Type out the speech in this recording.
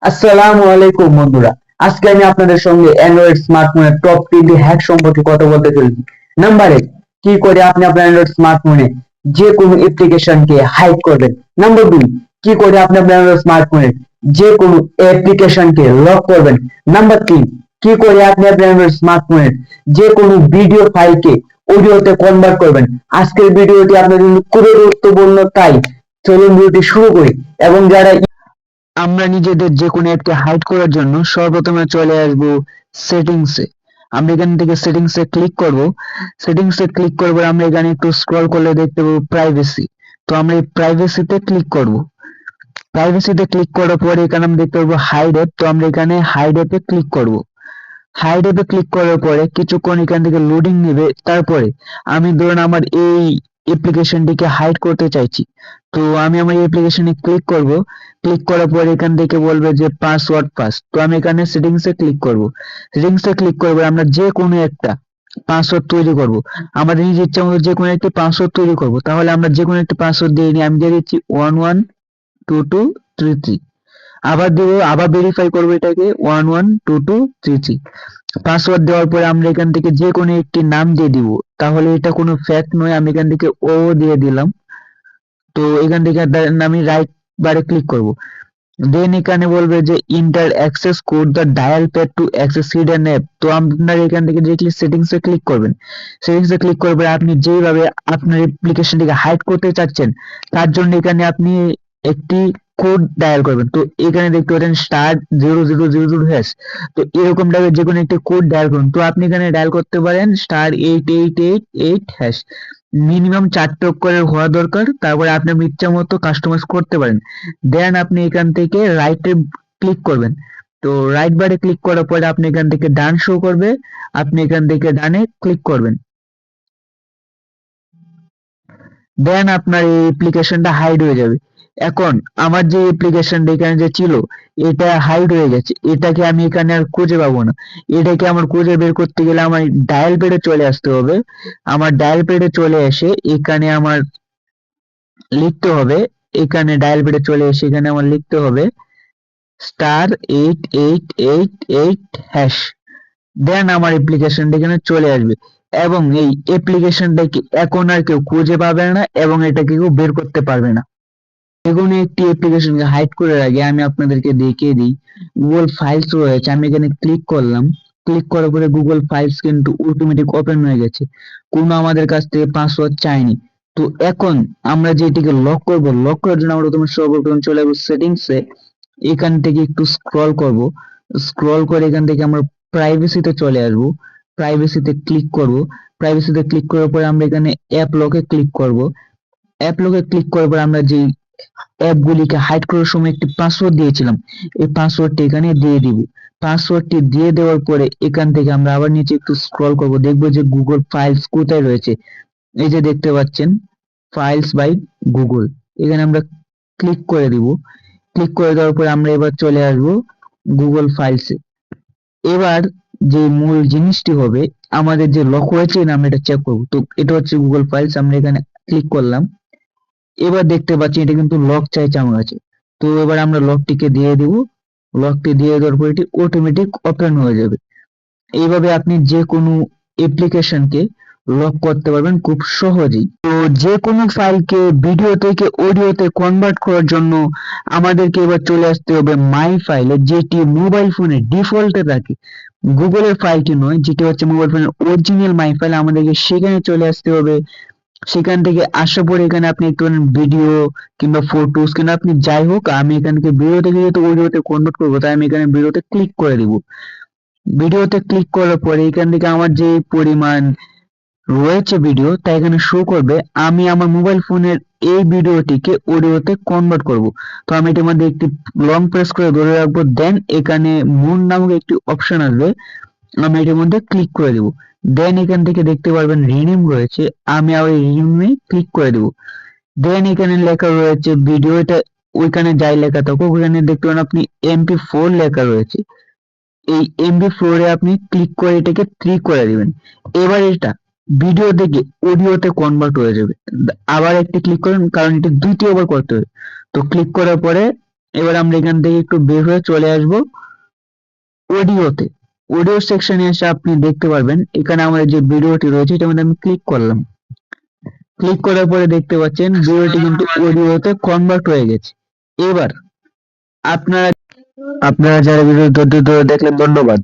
আসসালামু আলাইকুম বন্ধুরা। আজকে আমি আপনাদের সঙ্গে অ্যান্ড্রয়েড স্মার্টফোনের টপ 20 হ্যাক সম্পর্কে কথা বলতে চলেছি। নাম্বার 1, কি করে আপনি আপনার অ্যান্ড্রয়েড স্মার্টফোনে যে কোনো অ্যাপ্লিকেশনকে হাইড করবেন। নাম্বার 2, কি করে আপনি আপনার অ্যান্ড্রয়েড স্মার্টফোনে যে কোনো অ্যাপ্লিকেশনকে লক করবেন। নাম্বার 3, কি করে আপনি আপনার অ্যান্ড্রয়েড স্মার্টফোনের যে কোনো ভিডিও ফাইলকে অডিওতে কনভার্ট করবেন। আজকের ভিডিওটি আপনার জন্য খুবই গুরুত্বপূর্ণ, তাই চলুন ভিডিওটি শুরু করি। এবং যারা আমরা নিজেদের যে কোনো অ্যাপকে হাইড করার জন্য সর্বপ্রথমে চলে আসবো সেটিংসে। আমরা এখান থেকে সেটিংসে ক্লিক করব। সেটিংসে ক্লিক করব, আমরা এখানে একটু স্ক্রল করলে দেখতে পাবো প্রাইভেসি। তো আমরা এই প্রাইভেসিতে ক্লিক করব। প্রাইভেসিতে ক্লিক করার পরে এখানে আমরা দেখতে পাবো হাইড অ্যাপ। তো আমরা এখানে হাইড অ্যাপে ক্লিক করব। হাইড অ্যাপে ক্লিক করার পরে কিছুক্ষণ এখান থেকে লোডিং নেবে। তারপরে আমি ধরুন আমার এই অ্যাপ্লিকেশনটিকে হাইড করতে চাইছি, তো আমি আমার অ্যাপ্লিকেশনে ক্লিক করব। ক্লিক করার পরে এখান থেকে বলবে যে পাসওয়ার্ড পাস। তো আমি এখানে সেটিংসে ক্লিক করব। সেটিংসে ক্লিক করব, আমরা যে কোনো একটা পাসওয়ার্ড তৈরি করব। আমাদের নিজের ইচ্ছা মতো যে কোনো একটা পাসওয়ার্ড তৈরি করব। তাহলে আমরা যে কোনো একটা পাসওয়ার্ড দিয়ে নিই। আমি দিয়ে দিচ্ছি 112233। আবার দিব, আবার ভেরিফাই করবো এটাকে 112233। পাসওয়ার্ড দেওয়ার পরে আমরা এখান থেকে যে কোনো একটি নাম দিয়ে দিব। তাহলে এটা কোনো ফ্যাক্ট নয়, আমি এখান থেকে ও দিয়ে দিলাম। তো এখান থেকে আমি রাইট বারে ক্লিক করব। দেন এখানে বলবে যে enter access code the dial pad to access hidden app. তো আপনার এখান থেকে ডিরেক্টলি সেটিংসে ক্লিক করবেন। সেটিংসে ক্লিক করবে, আপনি যেভাবে আপনার অ্যাপ্লিকেশনটিকে হাইড করতে চাচ্ছেন তার জন্য এখানে আপনি একটি কোড ডায়াল করবেন। তো এখানে দেখতে পাচ্ছেন *0000#। তো এরকম টাইপের যে কোনো একটি কোড ডায়াল করুন। তো আপনি এখানে ডায়াল করতে পারেন *8888#। মিনিমাম 4টি অক্ষরের হওয়া দরকার। তারপরে আপনার ইচ্ছা মতো কাস্টমাইজ করতে পারেন। দেন আপনি এখান থেকে রাইটে ক্লিক করবেন। তো রাইট বারে ক্লিক করার পরে আপনি এখান থেকে ডান শো করবে, আপনি এখান থেকে ডানে ক্লিক করবেন। দেন আপনার এই অ্যাপ্লিকেশনটা হাইড হয়ে যাবে। এখন আমার যে অ্যাপ্লিকেশনটা এখানে যে ছিল এটা হাইড হয়ে গেছে, এটাকে আমি এখানে আর খুঁজে পাবো না। এটাকে আমার খুঁজে বের করতে গেলে আমার ডায়াল প্যাডে চলে আসতে হবে। আমার ডায়াল প্যাডে চলে এসে এখানে আমার লিখতে হবে, এখানে ডায়াল প্যাডে চলে এসে এখানে আমার লিখতে হবে *8888#। দেন আমার অ্যাপ্লিকেশনটা এখানে চলে আসবে এবং এই অ্যাপ্লিকেশনটাকে এখন আর কেউ খুঁজে পাবে না এবং এটাকে কেউ বের করতে পারবে না। যেকোনো একটি অ্যাপ্লিকেশনকে হাইড করার আগে আমি আপনাদেরকে দেখিয়ে দিই। গুগল ফাইলস রয়েছে, আমি এখানে ক্লিক করলাম। ক্লিক করার পরে গুগল ফাইলস কিন্তু অটোমেটিক ওপেন হয়ে গেছে, কোনো আমাদের কাছ থেকে পাসওয়ার্ড চাইনি। তো এখন আমরা যে এটিকে লক করব, লক করার জন্য আমরা সর্বপ্রথম চলে যাবো সেটিংসে। এখান থেকে একটু স্ক্রল করব। স্ক্রল করে এখান থেকে আমরা প্রাইভেসিতে চলে আসবো। প্রাইভেসিতে ক্লিক করব। প্রাইভেসিতে ক্লিক করার পরে আমরা এখানে অ্যাপ লকে ক্লিক করব। অ্যাপ লকে ক্লিক করার পর আমরা যেই অ্যাপগুলিকে হাইড করার সময় একটি পাসওয়ার্ড দিয়েছিলাম, এই পাসওয়ার্ডটি এখানে দিয়ে দিব। পাসওয়ার্ডটি দিয়ে দেওয়ার পরে এখান থেকে আমরা আবার নিচে একটু স্ক্রল করব, দেখবো যে গুগল ফাইলস কোথায় রয়েছে। এই যে দেখতে পাচ্ছেন ফাইলস বাই গুগল, এখানে আমরা ক্লিক করে দিব। ক্লিক করে দেওয়ার পরে আমরা এবার চলে আসব গুগল ফাইলসে। এবার যে মূল জিনিসটি হবে, আমাদের যে লক হয়েছে আমরা এটা চেক করব। তো এটা হচ্ছে গুগল ফাইলস, আমরা এখানে ক্লিক করলাম। এবার দেখতে পাচ্ছি এটা কিন্তু লক চাইছে আমার কাছে। তো এবার আমরা লকটিকে দিয়ে দিব। লকটি দিয়ে দেওয়ার পর এটি অটোমেটিক ওপেন হয়ে যাবে। এইভাবে আপনি যে কোনো অ্যাপ্লিকেশনকে লক করতে পারবেন খুব সহজেই। তো যে কোনো ফাইলকে ভিডিও থেকে অডিওতে কনভার্ট করার জন্য আমাদেরকে এবার চলে আসতে হবে মাই ফাইলে, যেটি মোবাইল ফোনে ডিফল্টে থাকে। গুগলের ফাইলটি নয়, যেটি হচ্ছে মোবাইল ফোনের অরিজিনাল মাই ফাইল, আমাদেরকে সেখানে চলে আসতে হবে। সেখান থেকে আসার পরে এখানে আপনি একটু ভিডিও কিংবা ফটোস কিংবা আপনি যাই হোক, আমি এখান থেকে ভিডিও থেকে যেহেতু অডিওতে কনভার্ট করবো তাই আমি এখানে ভিডিওতে ক্লিক করে দিব। ভিডিওতে ক্লিক করার পরে এখান থেকে আমার যে পরিমাণ রয়েছে ভিডিও তা এখানে শো করবে। আমি আমার মোবাইল ফোনের এই ভিডিওটিকে অডিওতে কনভার্ট করব। তো আমি এটার মধ্যে একটি লং প্রেস করে ধরে রাখবো। দেন এখানে মুন নামক একটি অপশন আসবে, আমি এটার মধ্যে ক্লিক করে দেব। দেন এখান থেকে দেখতে পারবেন রিনেম রয়েছে, আমি আবার রিনেমে ক্লিক করে দেব। দেন এখানে লেখা রয়েছে ভিডিও, এটা ওইখানে যাই লেখা থাকুক ওইখানে দেখতে পারেন আপনি MP4 লেখা রয়েছে, এই MP4 এ আপনি ক্লিক করে এটাকে 3 করে দিবেন। এবার এটা ভিডিও থেকে অডিওতে কনভার্ট হয়ে যাবে। আবার একটি ক্লিক করেন, কারণ এটা দ্বিতীয়বার করতে হবে। তো ক্লিক করার পরে এবার আমরা এখান থেকে একটু বের হয়ে চলে আসবো অডিওতে। অডিও সেকশনে এসে আপনি দেখতে পারবেন এখানে আমাদের যে ভিডিওটি রয়েছে এটার মধ্যে আমি ক্লিক করলাম। ক্লিক করার পরে দেখতে পাচ্ছেন ভিডিওটি কিন্তু অডিওতে কনভার্ট হয়ে গেছে। এবার আপনারা যারা ভিডিও ধৈর্য ধরে দেখলেন ধন্যবাদ।